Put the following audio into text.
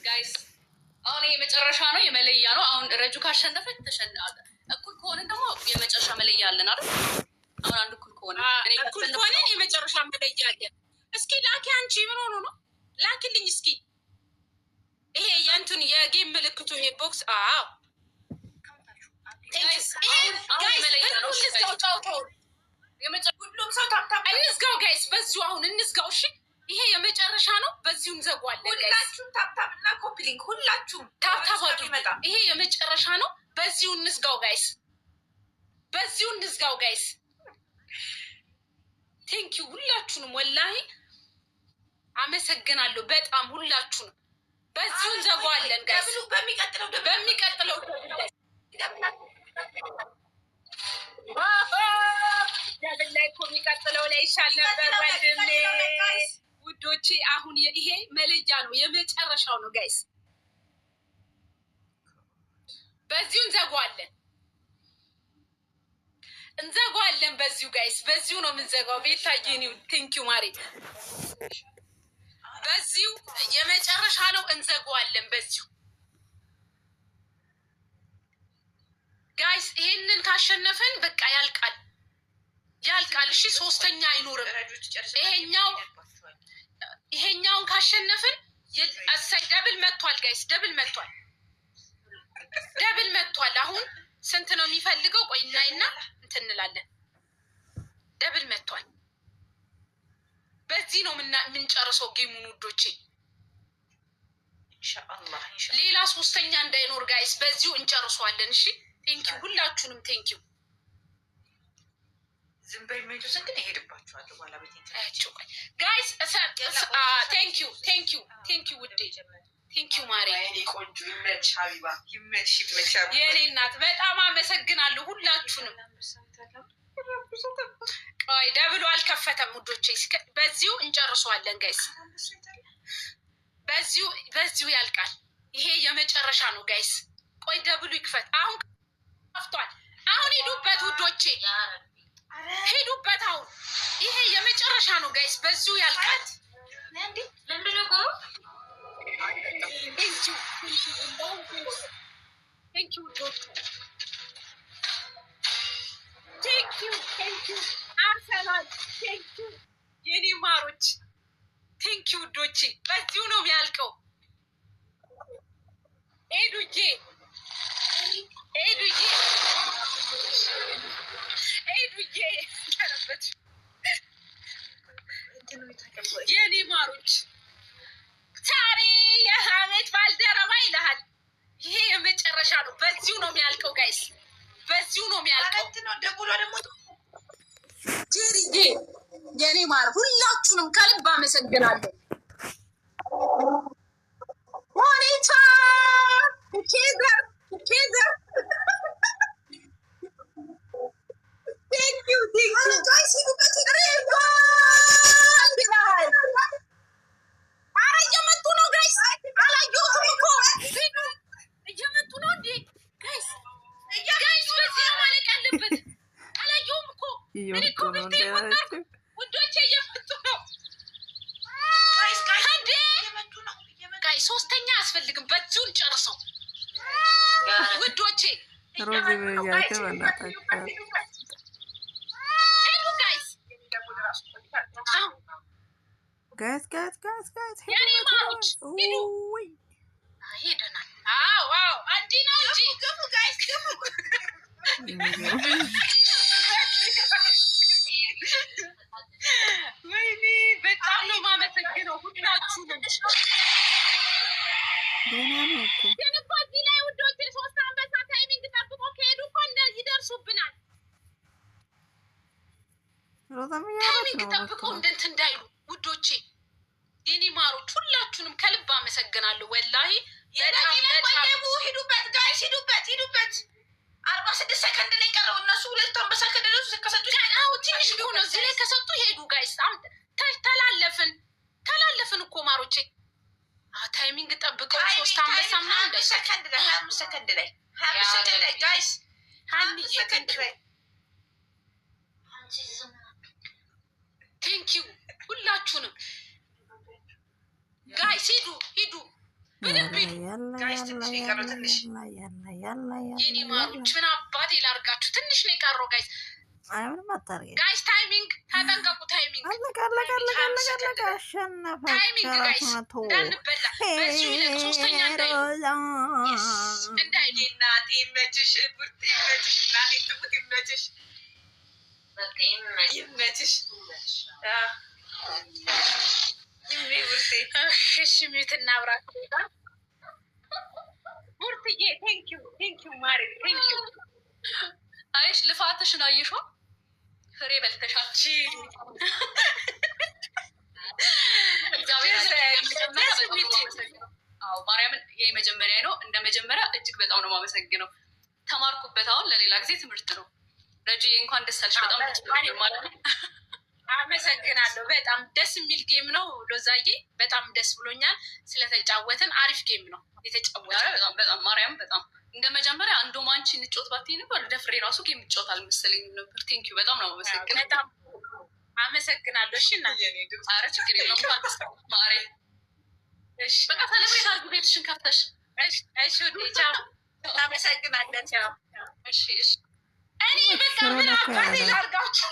ጋይስ አሁን የመጨረሻ ነው፣ የመለያ ነው። አሁን ረጁ ካሸነፈች ተሸነፈ። እኩል ከሆነ ደግሞ የመጨረሻ መለያ አለን አይደል? አሁን አንድ እኩል ከሆነ እኩል ከሆነ የመጨረሻ መለያ አለን። እስኪ ላኪ፣ አንቺ ምን ሆኖ ነው? ላኪልኝ እስኪ ይሄ የእንትን የጌም ምልክቱ ይሄ ቦክስ። አዎ ሁሉም ሰው ታብታብ እንዝጋው ጋይስ፣ በዚሁ አሁን እንዝጋው። እሺ ይሄ የመጨረሻ ነው፣ በዚሁ እንዘጓለን። ሁላችሁም ታብታብ እና ኮፒሊንግ፣ ሁላችሁም ታብታብ ይመጣ። ይሄ የመጨረሻ ነው፣ በዚሁ እንዝጋው ጋይስ፣ በዚሁ እንዝጋው ጋይስ። ቴንኪዩ ሁላችሁንም፣ ወላሂ አመሰግናለሁ በጣም ሁላችሁንም። በዚሁ እንዘጓለን ጋይስ። በሚቀጥለው ደብል ላይ እኮ የሚቀጥለው ላይ ይሻል ነበር ወንድሜ። ውዶቼ አሁን ይሄ መለያ ነው፣ የመጨረሻው ነው ጋይስ። በዚሁ እንዘጓለን በዚሁ ጋይስ፣ በዚሁ ነው የምንዘጋው። ቤታዬ ቴንኪዩ ማሪ፣ በዚሁ የመጨረሻ ነው፣ እንዘጓለን በዚሁ ጋይስ። ይሄንን ካሸነፍን በቃ ያልቃል። እሺ ሶስተኛ አይኖርም። ይሄኛውን ካሸነፍን አሳይ ደብል መጥቷል ጋይስ፣ ደብል መጥቷል። አሁን ስንት ነው የሚፈልገው? ቆይ እናይና እንትን እንላለን። ደብል መጥቷል። በዚህ ነው የምንጨርሰው ጌሙን ውዶቼ። ኢንሻአላህ ሌላ ሶስተኛ እንዳይኖር ጋይስ፣ በዚሁ እንጨርሷለን። እሺ ቴንኪው ሁላችሁንም ቴንኪው። ዝም በይ ሜጆስ ግን ይሄድባችኋል ባለቤት እንታያችሁ ጋይስ። ቴንኪው ውዴ፣ ቴንኪው ማሪ፣ ቆንጆ ይመች፣ ሀቢባ ይመች። የኔ እናት በጣም አመሰግናለሁ ሁላችሁንም። ቆይ ደብሎ አልከፈተም ውዶቼ፣ በዚሁ እንጨርሰዋለን ጋይስ። በዚሁ ያልቃል። ይሄ የመጨረሻ ነው ጋይስ። ቆይ ደብሉ ይክፈት። አሁን ከፍቷል። አሁን ሂዱበት ውዶቼ፣ ሂዱበት። አሁን ይሄ የመጨረሻ ነው ጋይስ፣ በዚሁ ያልቃል። አርሰናል ቴንኪው የኔ ማሮች፣ ቴንኪው ውዶቼ፣ በዚሁ ነው የሚያልቀው። ኤዱዬ የኔ ማሮች፣ ታሪ የሀሜት ባልደረባ ይልሃል። ይሄ የመጨረሻ ነው፣ በዚሁ ነው የሚያልቀው ጋይስ፣ በዚሁ ነው የሚያልቀው። ጄሪዬ የኔ ማር ሁላችሁንም ከልብ አመሰግናለሁ። ሞኒታ ኬዘር ቴንኪው ኧረ እየመጡ ነው ጋይስ፣ አላየሁትም እኮ እየመጡ ነው እንዴ ጋይስ? በዚህ ነው ማለቅ ያለበት። አላየሁም እኮ እኔ እኮ ቤቴ ወጣሁ ውዶቼ፣ እየመጡ ነው ጋይስ። ሶስተኛ አያስፈልግም፣ በዚሁን ጨርሰው ውዶቼ። ጋይስ የኔ ማሮች ሂዱ። ሄደናል። አዎ አንዲ ነው እንጂ ግቡ ጋይስ ግቡ። ወይኔ በጣም ነው የማመሰግነው ሁላችሁንም። ግን እኮ እዚህ ላይ ውዶቼ 3 አንበሳ ታይሚንግ ጠብቆ ከሄዱ እኮ ይደርሱብናል። ታይሚንግ ጠብቀው እንደንት እንዳይሉ ውዶቼ፣ የኔ ማሮች ሁላችሁንም ከልብ አመሰግናለሁ ወላሂ። ሂዱበት ጋይስ፣ ሂዱበት 46 ሰከንድ ላይ ቀረው። እነሱ 2 አንበሳ ከደረሱ ከሰጡ ትንሽ ቢሆን እዚህ ላይ ከሰጡ ሄዱ ጋይስ። ተላለፍን እኮ ማሮቼ። ታይሚንግ ጠብቀው 3 አንበሳ ምናምን 25 ሰከንድ ላይ ጋይስ። ቴንኪው ሁላችሁንም ጋይስ ሂዱ ጋይስ ትንሽ ነው የቀረው ትንሽ የኔ ማሮች ምን አባቴ ላርጋችሁ ትንሽ ነው የቀረው ጋይስ ምንም አታርጊ ጋይስ ታይሚንግ ተጠንቀቁ ታይሚንግ አለቀ አሸነፈ ታይሚንግ ጋይስ እንዳንበላ በዚሁ ይለቅ ሶስተኛ እንዳይል እናቴ ይመችሽ ቡርቴ ይመችሽ እናቴ ትሙት ይመችሽ ይመችሽ እሺ ሚዩት እናብራችሁ ቡርትዬ ቴንኪው ማሪ ቴንኪው አይሽ ልፋትሽን አየሽው ፍሬ በልተሻል ማርያምን ይሄ መጀመሪያ ነው እንደ መጀመሪያ እጅግ በጣም ነው የማመሰግነው ተማርኩበት አሁን ለሌላ ጊዜ ትምህርት ነው ረጂዬ እንኳን ደስ አለሽ በጣም ደስ ማለት አመሰግናለሁ በጣም ደስ የሚል ጌም ነው ሎዛዬ በጣም ደስ ብሎኛል ስለተጫወትን አሪፍ ጌም ነው የተጫወተው በጣም ማርያም በጣም እንደ መጀመሪያ እንደውም አንቺ እንጫወት ባትይ ነበር ደፍሬ ራሱ ጌም እንጫወት አልመሰለኝ ነበር ቴንኪው በጣም ነው የማመሰግነው በጣም አመሰግናለሁ እሺ እና ኧረ ችግር የለውም ማሬ እሺ በቃ ሰለብሬት አድርጉ ቤትሽን ከፍተሽ እሺ ቻው አመሰግናለሁ ቻው እሺ እኔ በቃ ምን አባቴ ላድርጋችሁ